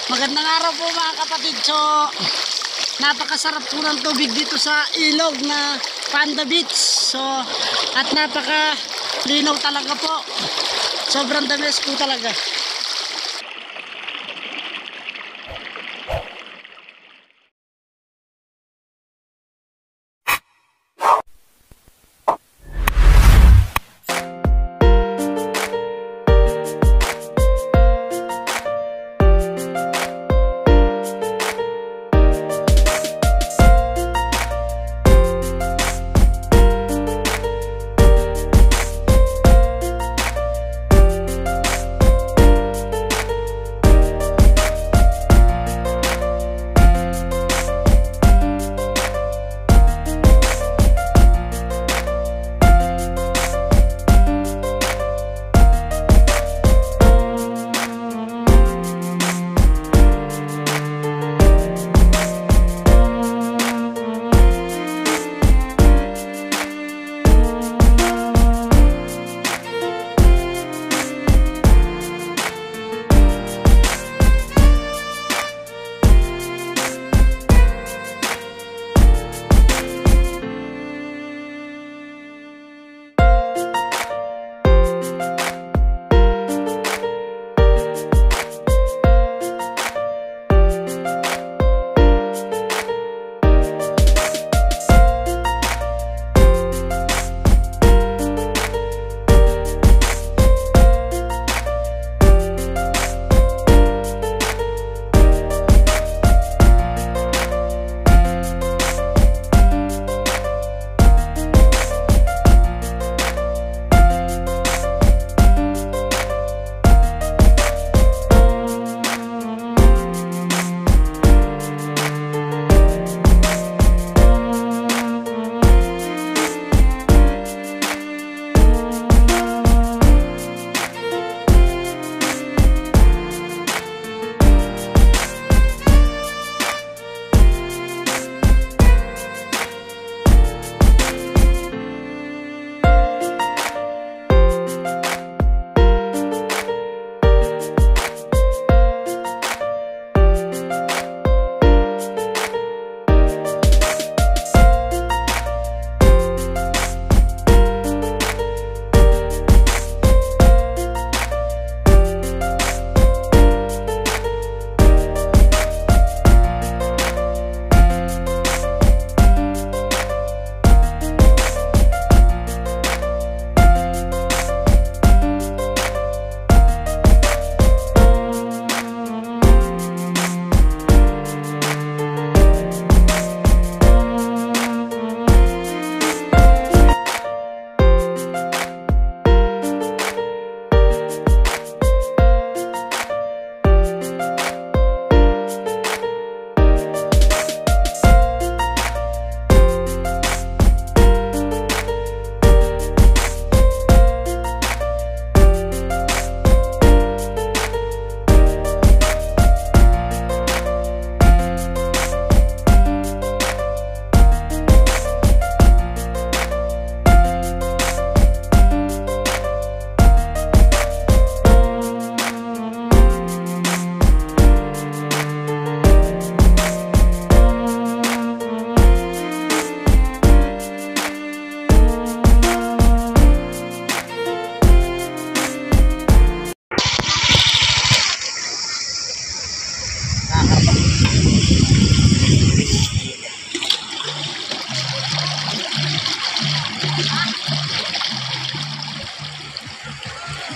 Magandang araw po mga kapatid. So, napakasarap po ng tubig dito sa ilog na Panda Beach. So, at napaka-linaw talaga po. Sobrang damis po talaga.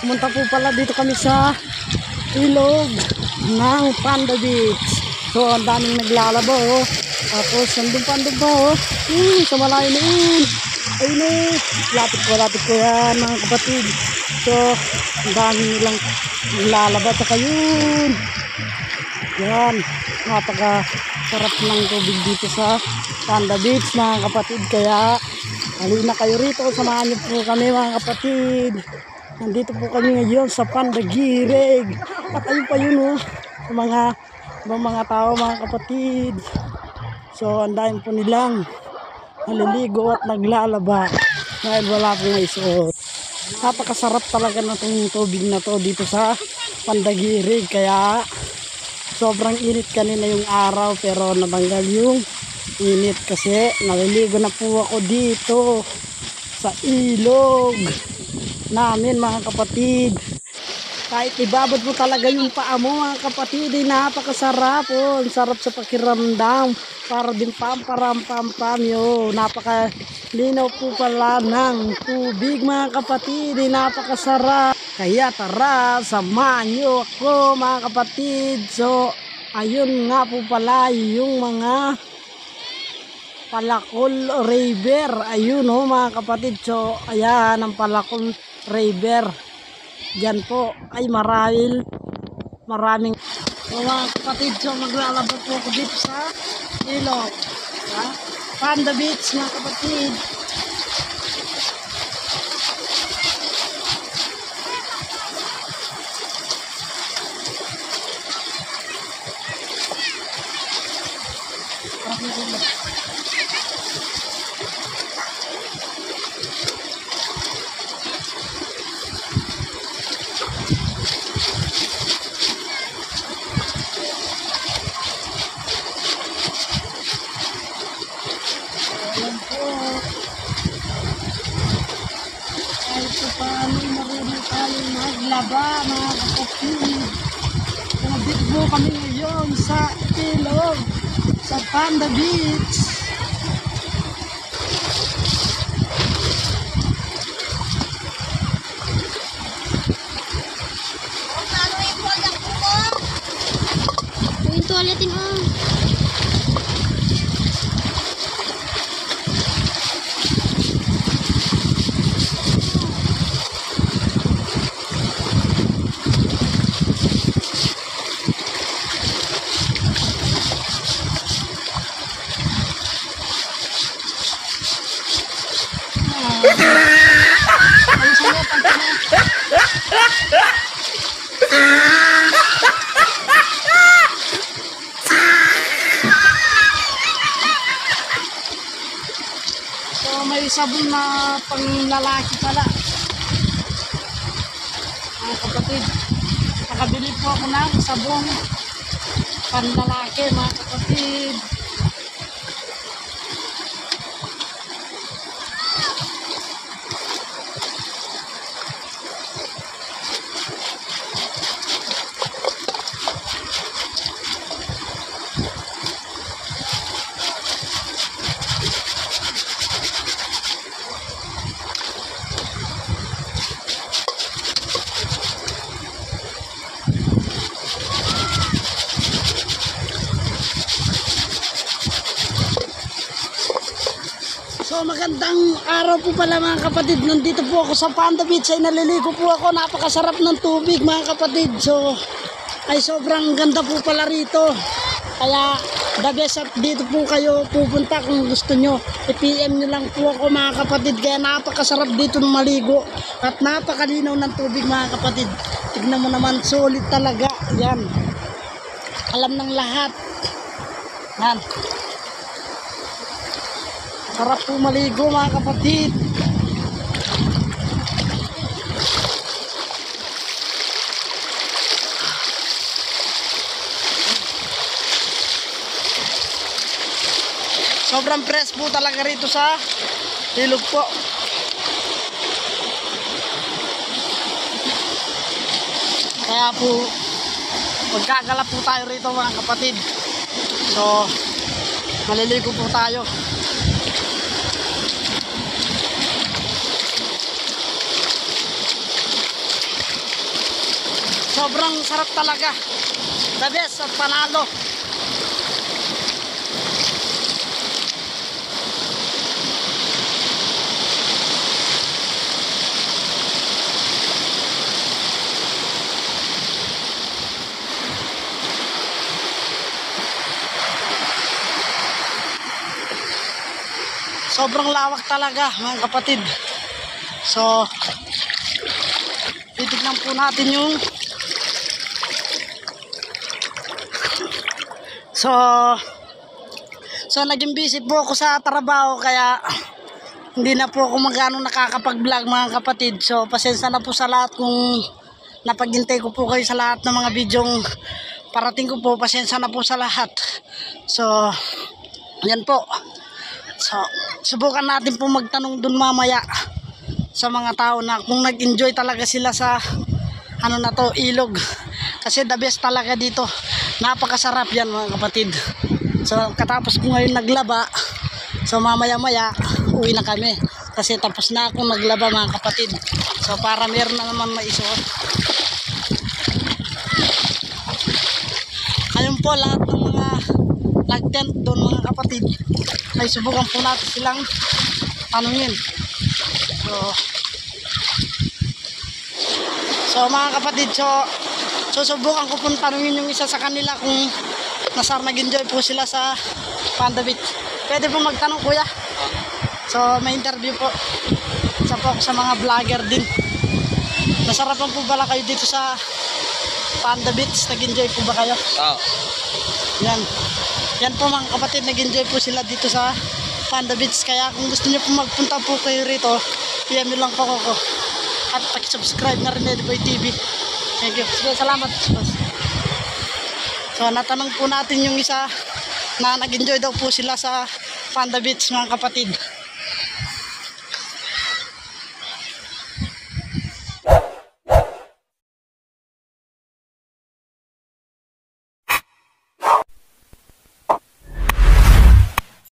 Pumunta po pala dito kami sa ilog ng Panda Beach. So, ang daming naglalaba, oh. Tapos, andun pa oh. Sa malayo na yun. Ayun, oh. Lapit ko yan, mga kapatid. So, ang daming nilang naglalaba. Saka yun. Yan. Napaka-sarap ng tubig dito sa Panda Beach, mga kapatid. Kaya, halina kayo rito. Samahan niyo po kami, mga kapatid. Nandito po kami ngayon sa Panda Gireg. At ayun pa yun, oh, sa mga tao, mga kapatid. So, ang dahil po nilang naliligo at naglalaba dahil wala pong isuot. Napakasarap talaga na itong tubig na to dito sa Panda Gireg. Kaya sobrang init kanina yung araw, pero natanggal yung init kasi naliligo na po ako dito sa ilog namin mga kapatid. Kahit ibabad mo talaga yung paa mo mga kapatid, napakasarap po. Sarap sa pakiramdam. Para din pam yun. Napakalinaw po pala ng tubig mga kapatid. Napakasarap. Kaya tara, samahan nyo ako mga kapatid. So, ayun nga po pala yung mga Palakol River. Ayun o mga kapatid. So, ayan ang Palakol River. Diyan po ay maraming mga kapatid. So maglalaba po ako dito sa ilog, Panda Beach mga kapatid. Maglaba mga kapatid. Nandito kami ngayon sa ilog sa Panda Beach. Yung toiletin mo. So may sabon na panglalaki pala mga kapatid. Nakabili po ako ng sabon panlalaki mga kapatid. So magandang araw po pala mga kapatid. Nandito po ako sa Panda Beach. Ay naliligo po ako. Napakasarap ng tubig mga kapatid. So ay sobrang ganda po pala rito. Kaya the best at dito po kayo pupunta kung gusto nyo. I-PM nyo lang po ako mga kapatid. Kaya napakasarap dito ng maligo. At napakalinaw ng tubig mga kapatid. Tignan mo naman, solid talaga. Yan. Alam ng lahat. Yan. Sarap po maligo mga kapatid. Sobrang fresh po talaga rito sa ilog po. Kaya po magkagala po tayo rito mga kapatid. So maliligo po tayo. Sobrang sarap talaga. The best at panalo. Sobrang lawak talaga mga kapatid. So titignan po natin yung So naging busy po ako sa trabaho, kaya hindi na po ako magano nakakapag-vlog mga kapatid. So pasensya na po sa lahat kung napaghintay ko po kayo sa lahat ng mga bidyong parating ko po, pasensya na po sa lahat. So, yan po. So, subukan natin po magtanong dun mamaya sa mga tao na kung nag-enjoy talaga sila sa ano na to, ilog. Kasi the best talaga dito. Napakasarap yan mga kapatid. So, katapos ko ngayon naglaba, so mamaya-maya, uwi na kami. Kasi tapos na akong naglaba mga kapatid. So, para meron na naman maisuot. Ayun po, lahat ng mga nag-tent doon mga kapatid, ay subukan po natin silang tanungin. So mga kapatid, susubukan ko pong tanungin yung isa sa kanila kung nag-enjoy po sila sa Panda Beach. Pwede po magtanong kuya? So may interview po. Isa po ako sa mga vlogger din. Nasarapan po pala kayo dito sa Panda Beach? Nag-enjoy po ba kayo? Oo. Yan. Yan po mga kapatid, nag-enjoy po sila dito sa Panda Beach. Kaya kung gusto niyo po magpunta po kayo rito, PM nyo lang po ako. At pag-subscribe na rin Ediboy TV. Thank you. Sige, salamat. So natanong po natin yung isa na nag-enjoy daw po sila sa Panda Beach mga kapatid.